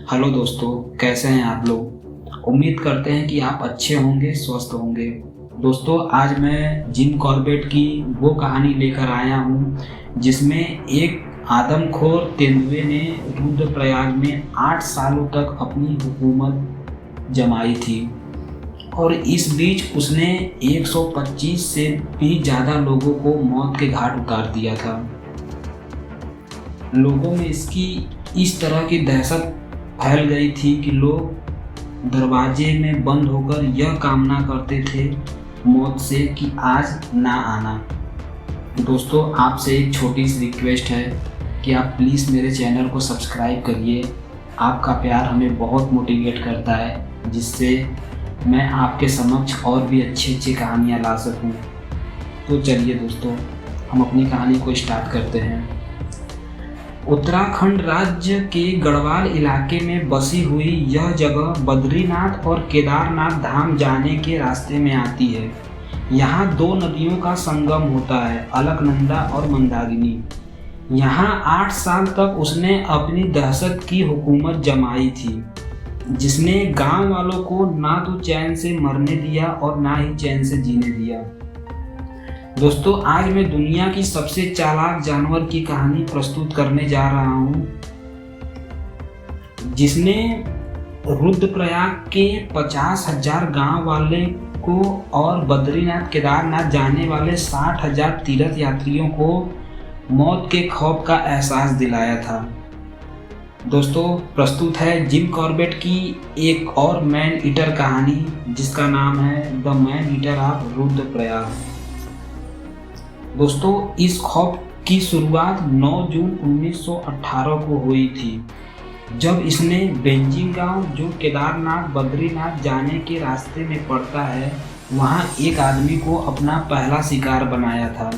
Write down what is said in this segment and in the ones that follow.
Hello दोस्तों, कैसे हैं आप लोग। उम्मीद करते हैं कि आप अच्छे होंगे, स्वस्थ होंगे। दोस्तों, आज मैं जिम कॉर्बेट की वो कहानी लेकर आया हूँ जिसमें एक आदमखोर तेंदुए ने रुद्रप्रयाग में 8 सालों तक अपनी हुकूमत जमाई थी और इस बीच उसने 125 से भी ज़्यादा लोगों को मौत के घाट उतार दिया था। लोगों में इसकी इस तरह की दहशत फैल गई थी कि लोग दरवाजे में बंद होकर यह कामना करते थे मौत से कि आज ना आना। दोस्तों, आपसे एक छोटी सी रिक्वेस्ट है कि आप प्लीज़ मेरे चैनल को सब्सक्राइब करिए। आपका प्यार हमें बहुत मोटिवेट करता है, जिससे मैं आपके समक्ष और भी अच्छी अच्छी कहानियाँ ला सकूँ। तो चलिए दोस्तों, हम अपनी कहानी को स्टार्ट करते हैं। उत्तराखंड राज्य के गढ़वाल इलाके में बसी हुई यह जगह बद्रीनाथ और केदारनाथ धाम जाने के रास्ते में आती है। यहाँ 2 नदियों का संगम होता है, अलकनंदा और मंदाकिनी। यहाँ 8 साल तक उसने अपनी दहशत की हुकूमत जमाई थी, जिसने गांव वालों को ना तो चैन से मरने दिया और ना ही चैन से जीने दिया। दोस्तों, आज मैं दुनिया की सबसे चालाक जानवर की कहानी प्रस्तुत करने जा रहा हूँ, जिसने रुद्रप्रयाग के 50,000 गांव वाले को और बद्रीनाथ केदारनाथ जाने वाले 60,000 तीर्थ यात्रियों को मौत के खौफ का एहसास दिलाया था। दोस्तों, प्रस्तुत है जिम कॉर्बेट की एक और मैन ईटर कहानी, जिसका नाम है the man eater of Rudraprayag. दोस्तों, इस खौफ की शुरुआत 9 जून 1918 को हुई थी, जब इसने बेंजिंग गांव, जो केदारनाथ बद्रीनाथ जाने के रास्ते में पड़ता है, वहां एक आदमी को अपना पहला शिकार बनाया था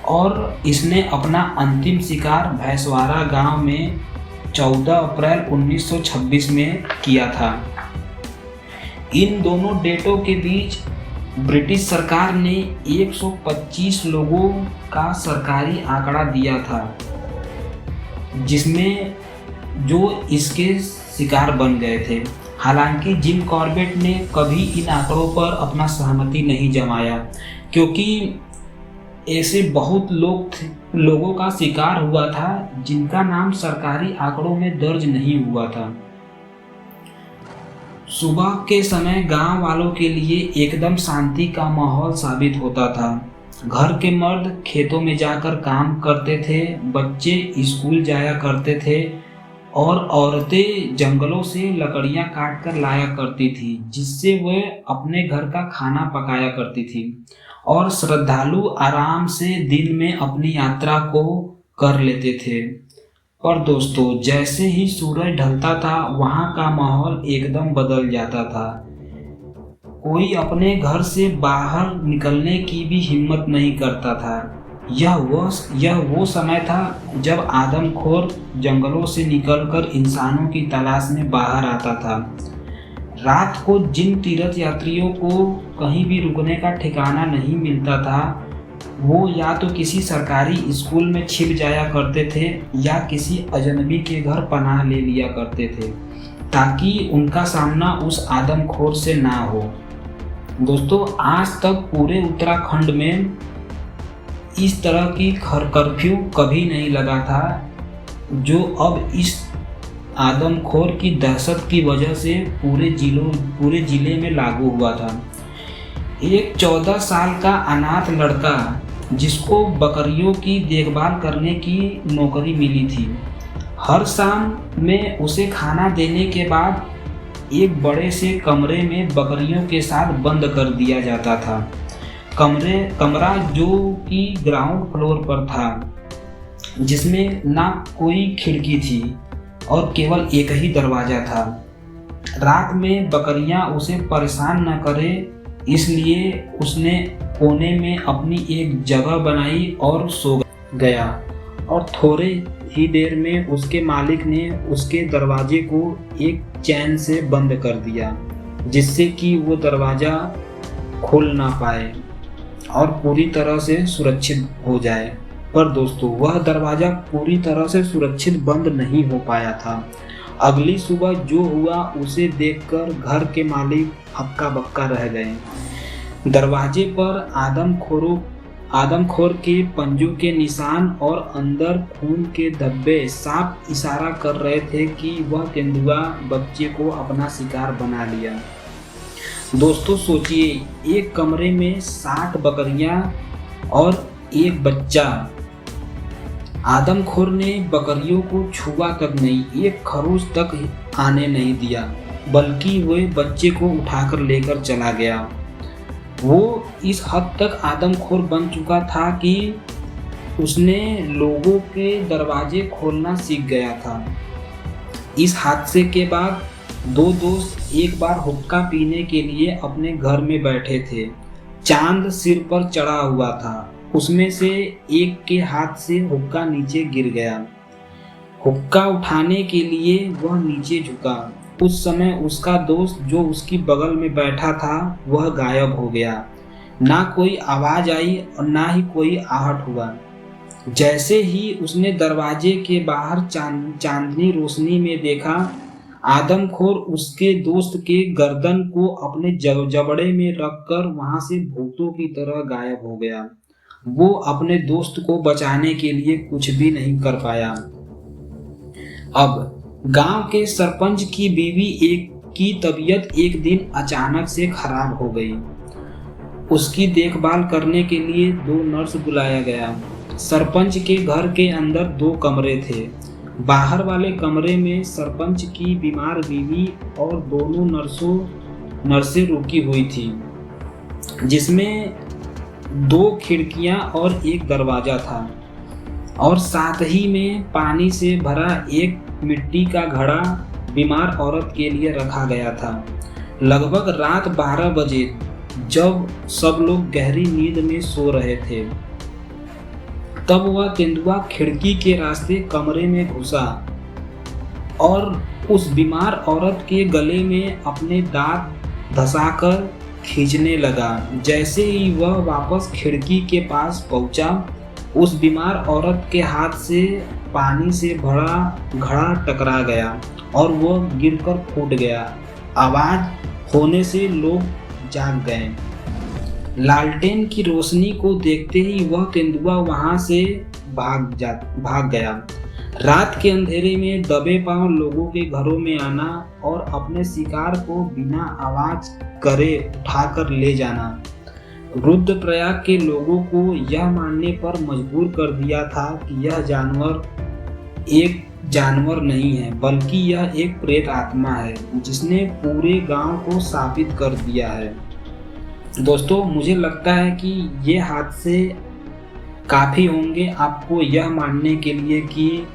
और इसने अपना अंतिम शिकार भैंसवाड़ा गांव में 14 अप्रैल 1926 में किया था। इन दोनों डेटों के बीच ब्रिटिश सरकार ने 125 लोगों का सरकारी आंकड़ा दिया था, जिसमें जो इसके शिकार बन गए थे। हालांकि जिम कॉर्बेट ने कभी इन आंकड़ों पर अपना सहमति नहीं जमाया, क्योंकि ऐसे बहुत लोगों का शिकार हुआ था जिनका नाम सरकारी आंकड़ों में दर्ज नहीं हुआ था। सुबह के समय गांव वालों के लिए एकदम शांति का माहौल साबित होता था। घर के मर्द खेतों में जाकर काम करते थे, बच्चे स्कूल जाया करते थे और औरतें जंगलों से लकड़ियां काट कर लाया करती थी, जिससे वे अपने घर का खाना पकाया करती थी और श्रद्धालु आराम से दिन में अपनी यात्रा को कर लेते थे। पर दोस्तों, जैसे ही सूरज ढलता था, वहाँ का माहौल एकदम बदल जाता था। कोई अपने घर से बाहर निकलने की भी हिम्मत नहीं करता था। यह वो समय था जब आदमखोर जंगलों से निकलकर इंसानों की तलाश में बाहर आता था। रात को जिन तीर्थ यात्रियों को कहीं भी रुकने का ठिकाना नहीं मिलता था, वो या तो किसी सरकारी स्कूल में छिप जाया करते थे या किसी अजनबी के घर पनाह ले लिया करते थे, ताकि उनका सामना उस आदमखोर से ना हो। दोस्तों, आज तक पूरे उत्तराखंड में इस तरह की कर्फ्यू कभी नहीं लगा था, जो अब इस आदमखोर की दहशत की वजह से पूरे जिले में लागू हुआ था। एक 14 साल का अनाथ लड़का, जिसको बकरियों की देखभाल करने की नौकरी मिली थी, हर शाम में उसे खाना देने के बाद एक बड़े से कमरे में बकरियों के साथ बंद कर दिया जाता था। कमरा जो कि ग्राउंड फ्लोर पर था, जिसमें ना कोई खिड़की थी और केवल एक ही दरवाज़ा था। रात में बकरियां उसे परेशान न करें, इसलिए उसने कोने में अपनी एक जगह बनाई और सो गया और थोड़े ही देर में उसके मालिक ने उसके दरवाजे को एक चैन से बंद कर दिया, जिससे कि वो दरवाज़ा खोल ना पाए और पूरी तरह से सुरक्षित हो जाए। पर दोस्तों, वह दरवाज़ा पूरी तरह से सुरक्षित बंद नहीं हो पाया था अगली सुबह जो हुआ उसे देखकर घर के मालिक हक्का बक्का रह गए। दरवाजे पर आदमखोर के पंजों के निशान और अंदर खून के धब्बे साफ इशारा कर रहे थे कि वह तेंदुआ बच्चे को अपना शिकार बना लिया। दोस्तों सोचिए, एक कमरे में 60 बकरियां और एक बच्चा। आदमखोर ने बकरियों को छुआ तक नहीं, एक खरोच तक आने नहीं दिया, बल्कि वह बच्चे को उठाकर लेकर चला गया। वो इस हद तक आदमखोर बन चुका था कि उसने लोगों के दरवाजे खोलना सीख गया था। इस हादसे के बाद दो दोस्त एक बार हुक्का पीने के लिए अपने घर में बैठे थे। चांद सिर पर चढ़ा हुआ था। उसमें से एक के हाथ से हुक्का नीचे गिर गया। हुक्का उठाने के लिए वह नीचे झुका। उस समय उसका दोस्त जो उसकी बगल में बैठा था वह गायब हो गया। ना कोई आवाज आई और ना ही कोई आहट हुआ। जैसे ही उसने दरवाजे के बाहर चांदनी रोशनी में देखा, आदमखोर उसके दोस्त के गर्दन को अपने जबड़े में रखकर वहां से भूतों की तरह गायब हो गया। वो अपने दोस्त को बचाने के लिए कुछ भी नहीं कर पाया। अब गांव के सरपंच की बीवी की तबीयत एक दिन अचानक से खराब हो गई। उसकी देखभाल करने के लिए 2 नर्स बुलाया गया। सरपंच के घर के अंदर 2 कमरे थे। बाहर वाले कमरे में सरपंच की बीमार बीवी और दोनों नर्सें रुकी हुई थी, जिसमें 2 खिड़कियां और एक दरवाजा था, और साथ ही में पानी से भरा एक मिट्टी का घड़ा बीमार औरत के लिए रखा गया था। लगभग रात 12 बजे जब सब लोग गहरी नींद में सो रहे थे, तब वह तेंदुआ खिड़की के रास्ते कमरे में घुसा और उस बीमार औरत के गले में अपने दांत धंसाकर खींचने लगा। जैसे ही वह वापस खिड़की के पास पहुंचा, उस बीमार औरत के हाथ से पानी से भरा घड़ा टकरा गया और वह गिरकर फूट गया। आवाज होने से लोग जाग गए। लालटेन की रोशनी को देखते ही वह तेंदुआ वहां से भाग गया। रात के अंधेरे में दबे पांव लोगों के घरों में आना और अपने शिकार को बिना आवाज करे उठाकर ले जाना रुद्रप्रयाग के लोगों को यह मानने पर मजबूर कर दिया था कि यह जानवर एक जानवर नहीं है, बल्कि यह एक प्रेत आत्मा है जिसने पूरे गांव को शापित कर दिया है। दोस्तों, मुझे लगता है कि ये हादसे काफ़ी होंगे आपको यह मानने के लिए कि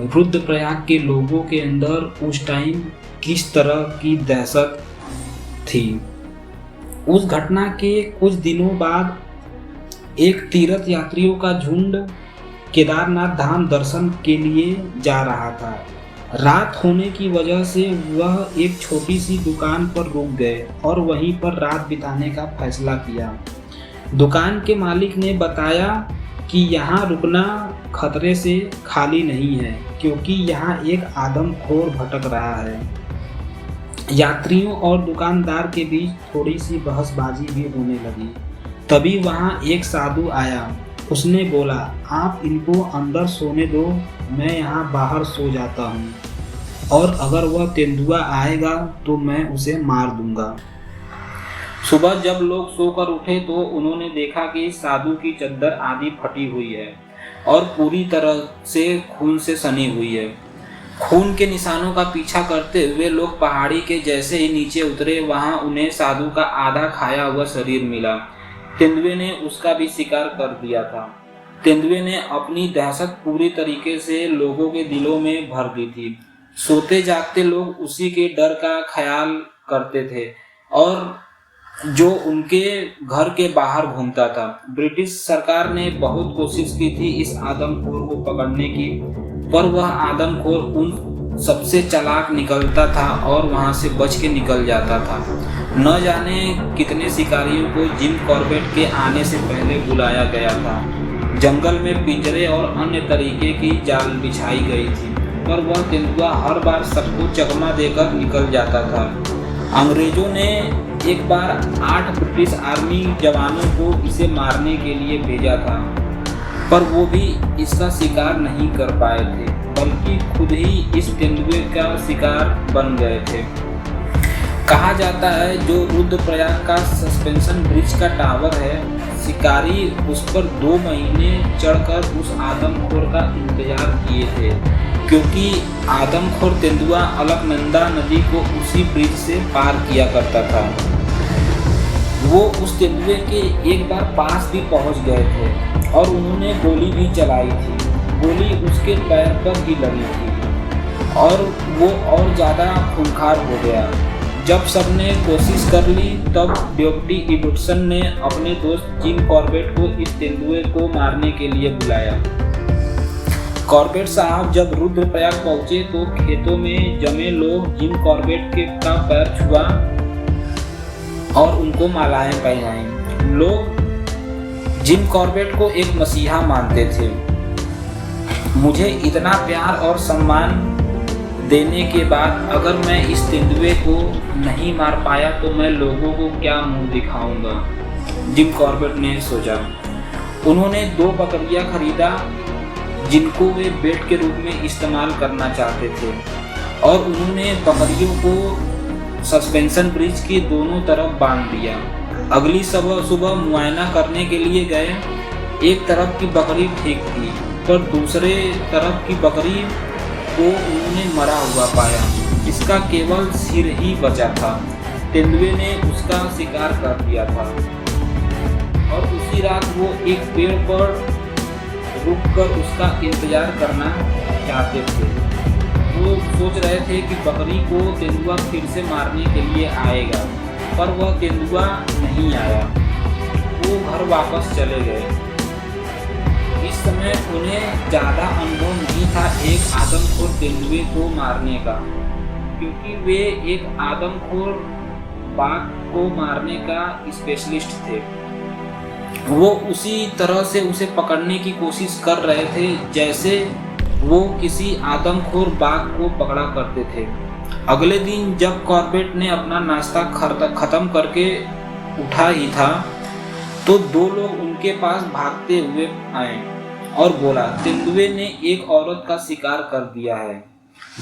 रुद्रप्रयाग के लोगों के अंदर उस टाइम किस तरह की दहशत थी। उस घटना के कुछ दिनों बाद एक तीर्थ यात्रियों का झुंड केदारनाथ धाम दर्शन के लिए जा रहा था। रात होने की वजह से वह एक छोटी सी दुकान पर रुक गए और वहीं पर रात बिताने का फैसला किया। दुकान के मालिक ने बताया कि यहाँ रुकना खतरे से खाली नहीं है, क्योंकि यहाँ एक आदमखोर भटक रहा है। यात्रियों और दुकानदार के बीच थोड़ी सी बहसबाजी भी होने लगी। तभी वहाँ एक साधु आया। उसने बोला, आप इनको अंदर सोने दो, मैं यहाँ बाहर सो जाता हूँ, और अगर वह तेंदुआ आएगा तो मैं उसे मार दूंगा। सुबह जब लोग सोकर उठे तो उन्होंने देखा कि साधु की चद्दर आधी फटी हुई है और पूरी तरह से खून से सनी हुई है। खून के निशानों का पीछा करते हुए लोग पहाड़ी के जैसे ही नीचे उतरे, वहां उन्हें साधु का आधा खाया हुआ शरीर मिला। तेंदुए ने उसका भी शिकार कर दिया था। तेंदुए ने अपनी दहशत पूरी तरीके से लोगों के दिलों में भर दी थी। सोते जागते लोग उसी के डर का ख्याल करते थे और जो उनके घर के बाहर घूमता था। ब्रिटिश सरकार ने बहुत कोशिश की थी इस आदमखोर को पकड़ने की, पर वह आदमखोर उन सबसे चालाक निकलता था और वहां से बच के निकल जाता था। न जाने कितने शिकारियों को जिम कॉर्बेट के आने से पहले बुलाया गया था। जंगल में पिंजरे और अन्य तरीके की जाल बिछाई गई थी, पर वह तेंदुआ हर बार सबको चकमा देकर निकल जाता था। अंग्रेजों ने एक बार 8 ब्रिटिश आर्मी जवानों को इसे मारने के लिए भेजा था, पर वो भी इसका शिकार नहीं कर पाए थे, बल्कि खुद ही इस तेंदुए का शिकार बन गए थे। कहा जाता है जो रुद्रप्रयाग का सस्पेंशन ब्रिज का टावर है, शिकारी उस पर 2 महीने चढ़कर उस आदमखोर का इंतजार किए थे, क्योंकि आदमखोर तेंदुआ अलकनंदा नदी को उसी ब्रिज से पार किया करता था। वो उस तेंदुए के एक बार पास भी पहुंच गए थे और उन्होंने गोली भी चलाई थी। गोली उसके पैर पर ही लगी थी और वो और ज़्यादा खूंखार हो गया। जब सबने कोशिश कर ली तब डिप्टी इबुटसन ने अपने दोस्त जिम कॉर्बेट को इस तेंदुए को मारने के लिए बुलाया। कॉर्बेट साहब जब रुद्रप्रयाग पहुंचे तो खेतों में जमे लोग जिम कॉर्बेट का पैर छुआ और उनको मालाएं पहनाई। लोग जिम कॉर्बेट को एक मसीहा मानते थे। मुझे इतना प्यार और सम्मान देने के बाद अगर मैं इस तेंदुए को नहीं मार पाया तो मैं लोगों को क्या मुंह दिखाऊंगा, जिम कॉर्बेट ने सोचा। उन्होंने 2 बकरियां खरीदा जिनको वे बेट के रूप में इस्तेमाल करना चाहते थे और उन्होंने बकरियों को सस्पेंशन ब्रिज के दोनों तरफ बांध दिया। अगली सुबह मुआयना करने के लिए गए। एक तरफ की बकरी ठीक थी पर दूसरे तरफ की बकरी को उन्होंने मरा हुआ पाया, इसका केवल सिर ही बचा था। तेंदुए ने उसका शिकार कर दिया था और उसी रात वो एक पेड़ पर रुककर उसका इंतजार करना चाहते थे। वो सोच रहे थे कि बकरी को तेंदुआ फिर से मारने के लिए आएगा, पर वह तेंदुआ नहीं आया। वो घर वापस चले गए। इस समय उन्हें ज़्यादा अनुभव नहीं था एक आदमखोर तेंदुए को मारने का, क्योंकि वे एक आदमखोर बाघ को मारने का स्पेशलिस्ट थे। वो उसी तरह से उसे पकड़ने की कोशिश कर रहे थे जैसे वो किसी आदमखोर बाघ को पकड़ा करते थे। अगले दिन जब कॉर्बेट ने अपना नाश्ता खत्म करके उठा ही था तो 2 लोग उनके पास भागते हुए आए और बोला, तेंदुए ने एक औरत का शिकार कर दिया है।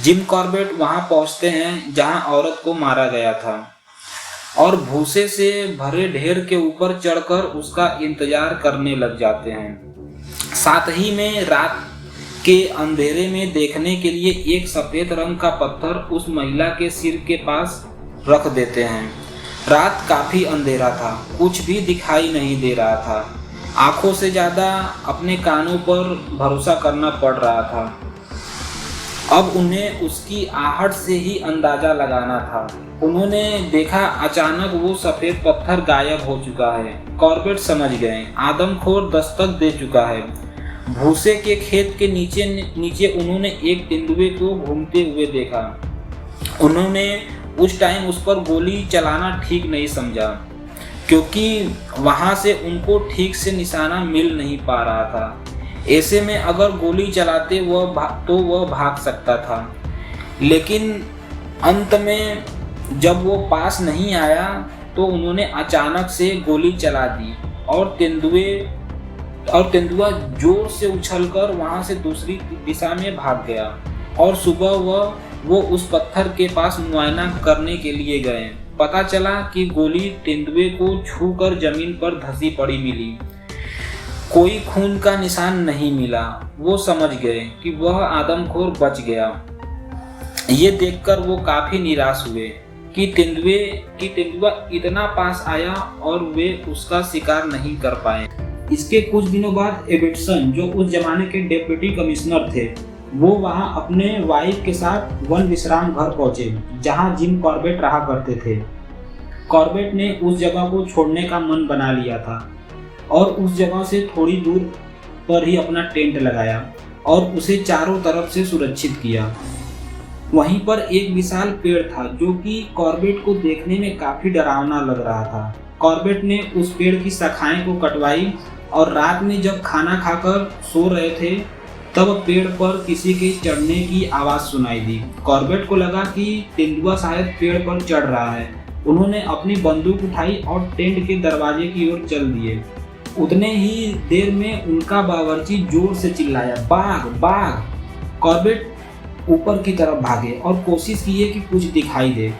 जिम कॉर्बेट वहां पहुंचते हैं जहां औरत को मारा गया था और भूसे से भरे ढेर के ऊपर चढ़कर उसका इंतजार करने लग जाते हैं। साथ ही में रात के अंधेरे में देखने के लिए एक सफेद रंग का पत्थर उस महिला के सिर के पास रख देते हैं। रात काफी अंधेरा था, कुछ भी दिखाई नहीं दे रहा था। आंखों से ज्यादा अपने कानों पर भरोसा करना पड़ रहा था। अब उन्हें उसकी आहट से ही अंदाजा लगाना था। उन्होंने देखा अचानक वो सफेद पत्थर गायब हो चुका है। कॉर्बेट समझ गए आदमखोर दस्तक दे चुका है। भूसे के खेत के नीचे उन्होंने एक तेंदुए को घूमते हुए देखा। उन्होंने उस टाइम उस पर गोली चलाना ठीक नहीं समझा, क्योंकि वहां से उनको ठीक से निशाना मिल नहीं पा रहा था। ऐसे में अगर गोली चलाते तो वह भाग सकता था, लेकिन अंत में जब वो पास नहीं आया तो उन्होंने अचानक से गोली चला दी और तेंदुआ जोर से उछलकर वहां से दूसरी दिशा में भाग गया। और सुबह वो उस पत्थर के पास मुआयना करने के लिए गए। पता चला कि गोली तेंदुए को छूकर जमीन पर धंसी पड़ी मिली। कोई खून का निशान नहीं मिला। वो समझ गए कि वह आदमखोर बच गया। ये देखकर वो काफी निराश हुए कि तेंदुआ इतना पास आया और वे उसका शिकार नहीं कर पाए। इसके कुछ दिनों बाद इबुटसन, जो उस जमाने के डिप्टी कमिश्नर थे, वो वहां अपने वाइफ के साथ वन विश्राम घर पहुंचे जहां जिम कॉर्बेट रहा करते थे। कॉर्बेट ने उस जगह को छोड़ने का मन बना लिया था और उस जगह से थोड़ी दूर पर ही अपना टेंट लगाया और उसे चारों तरफ से सुरक्षित किया। वहीं पर एक विशाल पेड़ था जो कि कॉर्बेट को देखने में काफी डरावना लग रहा था। कॉर्बेट ने उस पेड़ की शाखाएं को कटवाई और रात में जब खाना खाकर सो रहे थे तब पेड़ पर किसी के चढ़ने की आवाज़ सुनाई दी। कॉर्बेट को लगा कि तेंदुआ शायद पेड़ पर चढ़ रहा है। उन्होंने अपनी बंदूक उठाई और टेंट के दरवाजे की ओर चल दिए। उतने ही देर में उनका बावर्ची जोर से चिल्लाया, बाघ बाघ। कॉर्बेट ऊपर की तरफ भागे और कोशिश किए कि कुछ दिखाई दे।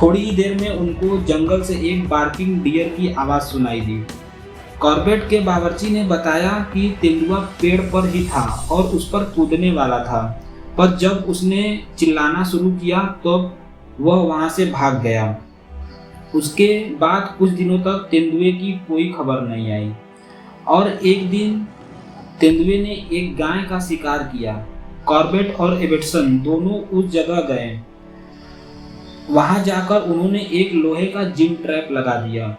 थोड़ी ही देर में उनको जंगल से एक बार्किंग डियर की आवाज़ सुनाई दी। कॉर्बेट के बावर्ची ने बताया कि तेंदुआ पेड़ पर ही था और उस पर कूदने वाला था, पर जब उसने चिल्लाना शुरू किया तो वह वहां से भाग गया। उसके बाद कुछ दिनों तक तेंदुए की कोई खबर नहीं आई और एक दिन तेंदुए ने एक गाय का शिकार किया। कॉर्बेट और एबेटसन दोनों उस जगह गए। वहां जाकर उन्होंने एक लोहे का जिम ट्रैप लगा दिया।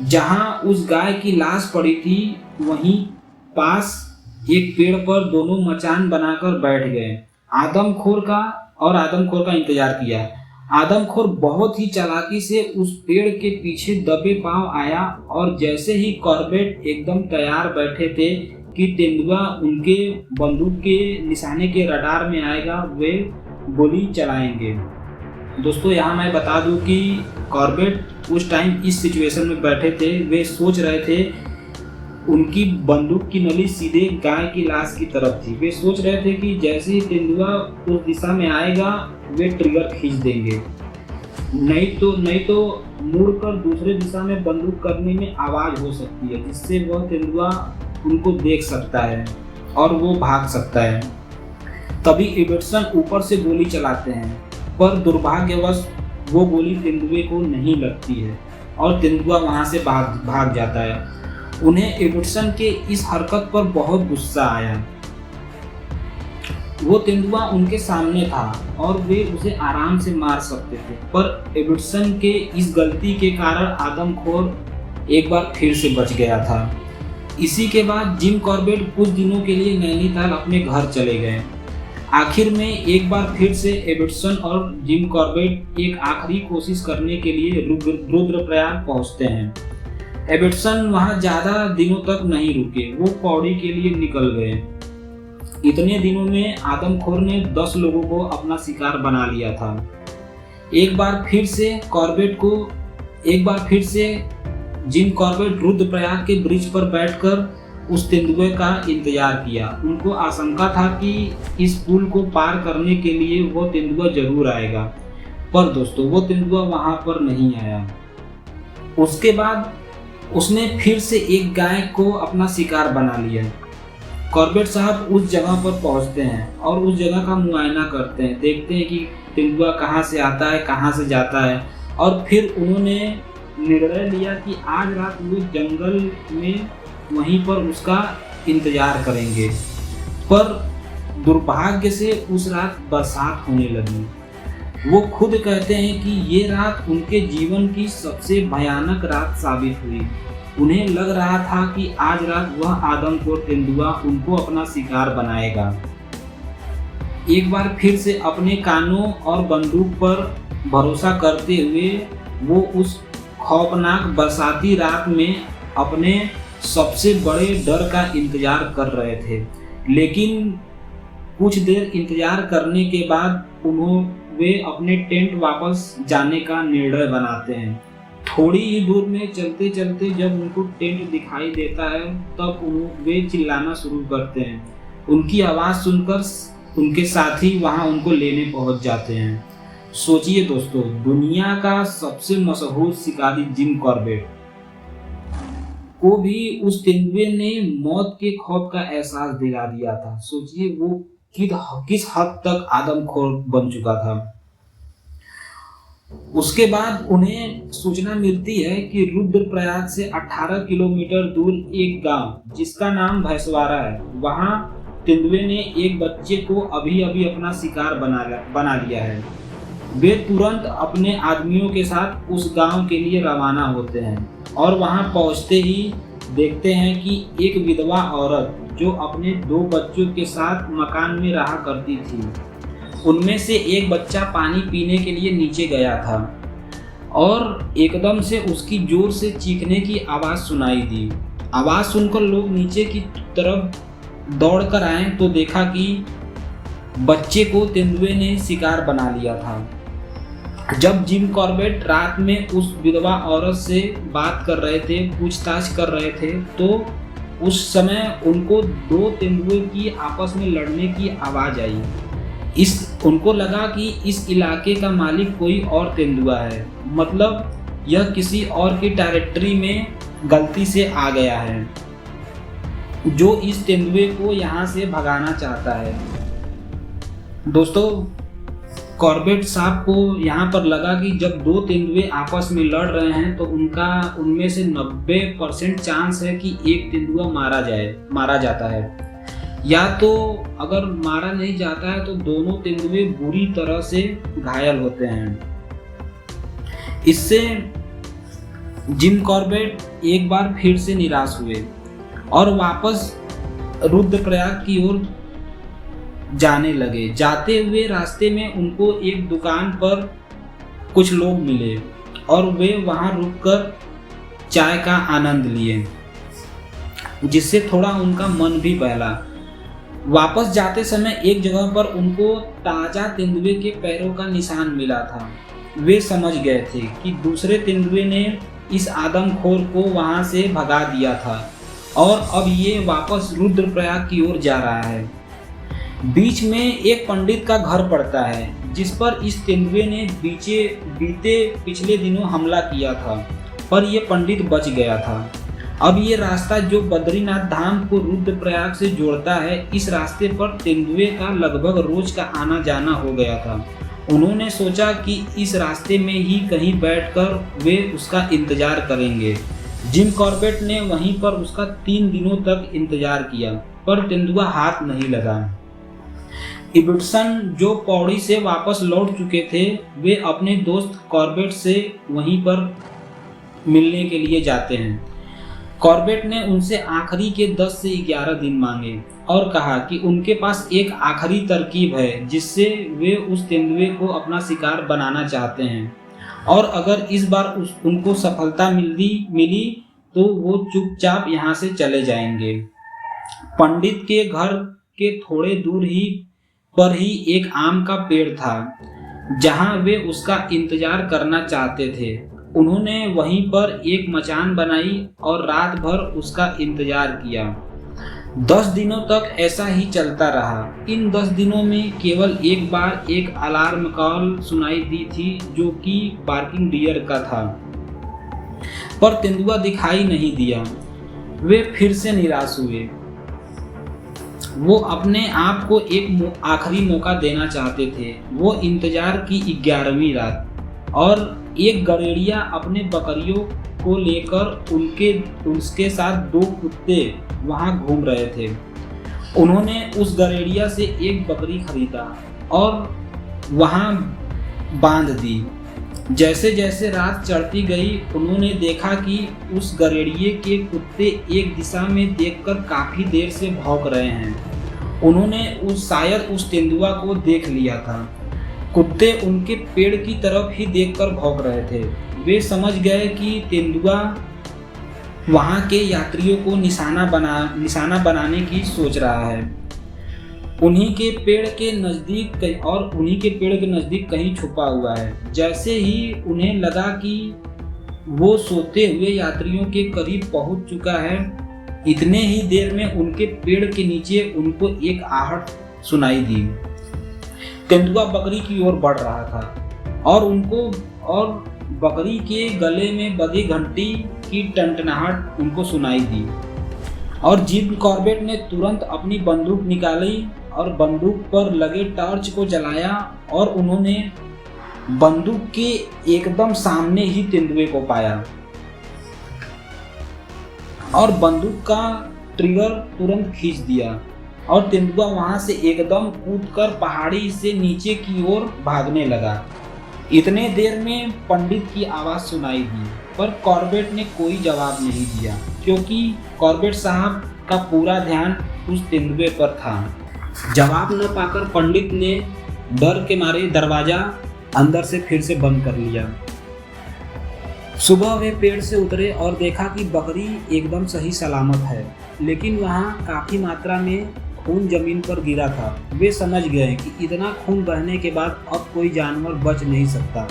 जहां उस गाय की लाश पड़ी थी वहीं पास एक पेड़ पर दोनों मचान बनाकर बैठ गए। आदमखोर का इंतजार किया। आदमखोर बहुत ही चालाकी से उस पेड़ के पीछे दबे पांव आया और जैसे ही कॉर्बेट एकदम तैयार बैठे थे कि तेंदुआ उनके बंदूक के निशाने के रडार में आएगा, वे गोली चलाएंगे। दोस्तों यहाँ मैं बता दूं कि कॉर्बेट उस टाइम इस सिचुएशन में बैठे थे। वे सोच रहे थे, उनकी बंदूक की नली सीधे गाय की लाश की तरफ थी। वे सोच रहे थे कि जैसे ही तेंदुआ उस दिशा में आएगा वे ट्रिगर खींच देंगे, नहीं तो मुड़कर दूसरे दिशा में बंदूक करने में आवाज़ हो सकती है, जिससे वह तेंदुआ उनको देख सकता है और वो भाग सकता है। तभी एबेटसन ऊपर से गोली चलाते हैं, पर दुर्भाग्यवश वो गोली तेंदुए को नहीं लगती है और तेंदुआ वहां से भाग जाता है। उन्हें एबेटसन के इस हरकत पर बहुत गुस्सा आया। वो तेंदुआ उनके सामने था और वे उसे आराम से मार सकते थे, पर एबेटसन के इस गलती के कारण आदमखोर एक बार फिर से बच गया था। इसी के बाद जिम कॉर्बेट कुछ दिनों के लिए नैनीताल अपने घर चले गए। आखिर में एक बार फिर से एबेटसन और जिम कॉर्बेट एक आखिरी कोशिश करने के लिए रुद्रप्रयाग पहुंचते हैं। एबेटसन वहां ज़्यादा दिनों तक नहीं रुके, वो पौड़ी के लिए निकल गए। इतने दिनों में आदमखोर ने 10 लोगों को अपना शिकार बना लिया था। एक बार फिर से जिम कॉर्बेट रुद्रप्रयाग के ब्रिज पर बैठकर उस तेंदुए का इंतजार किया। उनको आशंका था कि इस पुल को पार करने के लिए वो तेंदुआ जरूर आएगा, पर दोस्तों वो तेंदुआ वहां पर नहीं आया। उसके बाद उसने फिर से एक गाय को अपना शिकार बना लिया। कॉर्बेट साहब उस जगह पर पहुंचते हैं और उस जगह का मुआयना करते हैं, देखते हैं कि तेंदुआ कहाँ से आता है, कहाँ से जाता है, और फिर उन्होंने निर्णय लिया कि आज रात वो जंगल में वहीं पर उसका इंतजार करेंगे। पर दुर्भाग्य से उस रात बरसात होने लगी। वो खुद कहते हैं कि ये रात उनके जीवन की सबसे भयानक रात साबित हुई। उन्हें लग रहा था कि आज रात वह आदमखोर तेंदुआ उनको अपना शिकार बनाएगा। एक बार फिर से अपने कानों और बंदूक पर भरोसा करते हुए वो उस खौफनाक बरसाती रात में अपने सबसे बड़े डर का इंतजार कर रहे थे। लेकिन कुछ देर इंतजार करने के बाद वे अपने टेंट वापस जाने का निर्णय बनाते हैं। थोड़ी ही दूर में चलते चलते जब उनको टेंट दिखाई देता है तब वे चिल्लाना शुरू करते हैं। उनकी आवाज़ सुनकर उनके साथी वहां उनको लेने पहुंच जाते हैं। सोचिए दोस्तों, दुनिया का सबसे मशहूर शिकारी जिम कॉर्बेट को भी उस तेंदुए ने मौत के खौफ का एहसास दिला दिया था। सोचिए वो किस हद तक आदमखोर बन चुका था। उसके बाद उन्हें सूचना मिलती है कि रुद्रप्रयाग से 18 किलोमीटर दूर एक गांव जिसका नाम भैंसवाड़ा है, वहां तेंदुए ने एक बच्चे को अभी अपना शिकार बना लिया है। वे तुरंत अपने आदमियों के साथ उस गांव के लिए रवाना होते हैं और वहां पहुंचते ही देखते हैं कि एक विधवा औरत जो अपने 2 बच्चों के साथ मकान में रहा करती थी, उनमें से एक बच्चा पानी पीने के लिए नीचे गया था और एकदम से उसकी जोर से चीखने की आवाज़ सुनाई दी। आवाज़ सुनकर लोग नीचे की तरफ दौड़ कर आए तो देखा कि बच्चे को तेंदुए ने शिकार बना लिया था। जब जिम कॉर्बेट रात में उस विधवा औरत से बात कर रहे थे, पूछताछ कर रहे थे, तो उस समय उनको 2 तेंदुए की आपस में लड़ने की आवाज़ आई। उनको लगा कि इस इलाके का मालिक कोई और तेंदुआ है, मतलब यह किसी और की टेरिटरी में गलती से आ गया है, जो इस तेंदुए को यहाँ से भगाना चाहता है। दोस्तों, कॉर्बेट साहब को यहाँ पर लगा कि जब 2 तेंदुए आपस में लड़ रहे हैं तो उनमें से 90% चांस है कि एक तेंदुआ मारा जाता है, या तो अगर मारा नहीं जाता है तो दोनों तेंदुए बुरी तरह से घायल होते हैं। इससे जिम कॉर्बेट एक बार फिर से निराश हुए और वापस रुद्रप्रयाग की ओर जाने लगे। जाते हुए रास्ते में उनको एक दुकान पर कुछ लोग मिले और वे वहां रुककर चाय का आनंद लिए, जिससे थोड़ा उनका मन भी बहला। वापस जाते समय एक जगह पर उनको ताजा तेंदुए के पैरों का निशान मिला था। वे समझ गए थे कि दूसरे तेंदुए ने इस आदमखोर को वहां से भगा दिया था और अब ये वापस रुद्रप्रयाग की ओर जा रहा है। बीच में एक पंडित का घर पड़ता है, जिस पर इस तेंदुए ने बीते पिछले दिनों हमला किया था, पर यह पंडित बच गया था। अब ये रास्ता जो बद्रीनाथ धाम को रुद्रप्रयाग से जोड़ता है, इस रास्ते पर तेंदुए का लगभग रोज का आना जाना हो गया था। उन्होंने सोचा कि इस रास्ते में ही कहीं बैठकर वे उसका इंतजार करेंगे। जिम कॉर्बेट ने वहीं पर उसका 3 दिनों तक इंतजार किया, पर तेंदुआ हाथ नहीं लगा। इब्सन, जो पौड़ी से वापस लौट चुके थे, वे अपने दोस्त कॉर्बेट से वहीं पर मिलने के लिए जाते हैं। कॉर्बेट ने उनसे आखिरी के 10 से 11 दिन मांगे और कहा कि उनके पास एक आखिरी तरकीब है जिससे वे उस तेंदुए को अपना शिकार बनाना चाहते हैं, और अगर इस बार उनको सफलता मिली तो वो चुपचाप यहाँ से चले जाएंगे। पंडित के घर के थोड़े दूर पर ही एक आम का पेड़ था, जहाँ वे उसका इंतजार करना चाहते थे। उन्होंने वहीं पर एक मचान बनाई और रात भर उसका इंतजार किया। 10 दिनों तक ऐसा ही चलता रहा। इन 10 दिनों में केवल एक बार एक अलार्म कॉल सुनाई दी थी, जो कि बार्किंग डियर का था, पर तेंदुआ दिखाई नहीं दिया। वे फिर से निराश हुए। वो अपने आप को एक आखिरी मौका देना चाहते थे। वो इंतजार की 11वीं रात, और एक गड़ेड़िया अपने बकरियों को लेकर उसके साथ 2 कुत्ते वहां घूम रहे थे। उन्होंने उस गड़ेड़िया से एक बकरी खरीदा और वहां बांध दी। जैसे जैसे रात चढ़ती गई, उन्होंने देखा कि उस गड़ेड़िए के कुत्ते एक दिशा में देखकर काफी देर से भौंक रहे हैं। उन्होंने शायद उस तेंदुआ को देख लिया था। कुत्ते उनके पेड़ की तरफ ही देखकर भौंक रहे थे। वे समझ गए कि तेंदुआ वहां के यात्रियों को निशाना बनाने की सोच रहा है। उन्हीं के पेड़ के नज़दीक कहीं छुपा हुआ है। जैसे ही उन्हें लगा कि वो सोते हुए यात्रियों के करीब पहुंच चुका है, इतने ही देर में उनके पेड़ के नीचे उनको एक आहट सुनाई दी। तेंदुआ बकरी की ओर बढ़ रहा था और बकरी के गले में बंधी घंटी की टनटनाहट उनको सुनाई दी। और जिम कॉर्बेट ने तुरंत अपनी बंदूक निकाली और बंदूक पर लगे टॉर्च को जलाया, और उन्होंने बंदूक के एकदम सामने ही तेंदुए को पाया और बंदूक का ट्रिगर तुरंत खींच दिया, और तेंदुआ वहां से एकदम कूदकर पहाड़ी से नीचे की ओर भागने लगा। इतने देर में पंडित की आवाज सुनाई दी, पर कॉर्बेट ने कोई जवाब नहीं दिया, क्योंकि कॉर्बेट साहब का पूरा ध्यान उस तेंदुए पर था। जवाब न पाकर पंडित ने डर के मारे दरवाजा अंदर से फिर से बंद कर लिया। सुबह वे पेड़ से उतरे और देखा कि बकरी एकदम सही सलामत है, लेकिन वहाँ काफी मात्रा में खून जमीन पर गिरा था। वे समझ गए कि इतना खून बहने के बाद अब कोई जानवर बच नहीं सकता।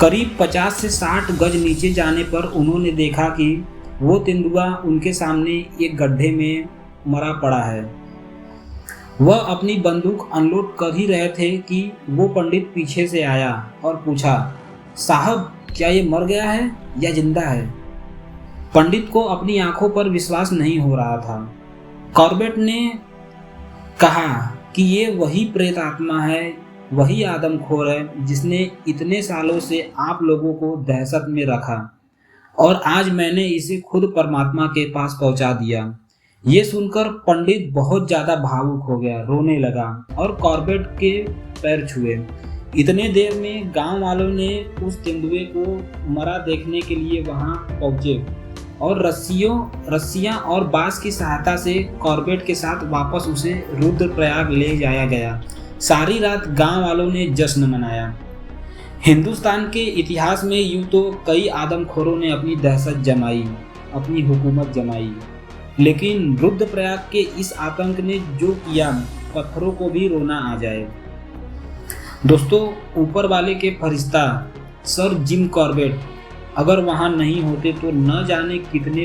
करीब 50 से 60 गज नीचे जाने पर उन्होंने देखा कि वो तेंदुआ उनके सामने एक गड्ढे में मरा पड़ा है। वह अपनी बंदूक अनलोड कर ही रहे थे कि वो पंडित पीछे से आया और पूछा, साहब क्या ये मर गया है या जिंदा है? पंडित को अपनी आंखों पर विश्वास नहीं हो रहा था। कॉर्बेट ने कहा कि ये वही प्रेत आत्मा है, वही आदमखोर है जिसने इतने सालों से आप लोगों को दहशत में रखा, और आज मैंने इसे खुद परमात्मा के पास पहुंचा दिया। ये सुनकर पंडित बहुत ज़्यादा भावुक हो गया, रोने लगा और कॉर्बेट के पैर छुए। इतने देर में गांव वालों ने उस तेंदुए को मरा देखने के लिए वहां पहुंचे और रस्सियां और बांस की सहायता से कॉर्बेट के साथ वापस उसे रुद्रप्रयाग ले जाया गया। सारी रात गांव वालों ने जश्न मनाया। हिंदुस्तान के इतिहास में यूं तो कई आदमखोरों ने अपनी दहशत जमाई, अपनी हुकूमत जमाई, लेकिन रुद्रप्रयाग के इस आतंक ने जो किया, पत्थरों को भी रोना आ जाए। दोस्तों, ऊपर वाले के फरिश्ता सर जिम कॉर्बेट अगर वहां नहीं होते तो न जाने कितने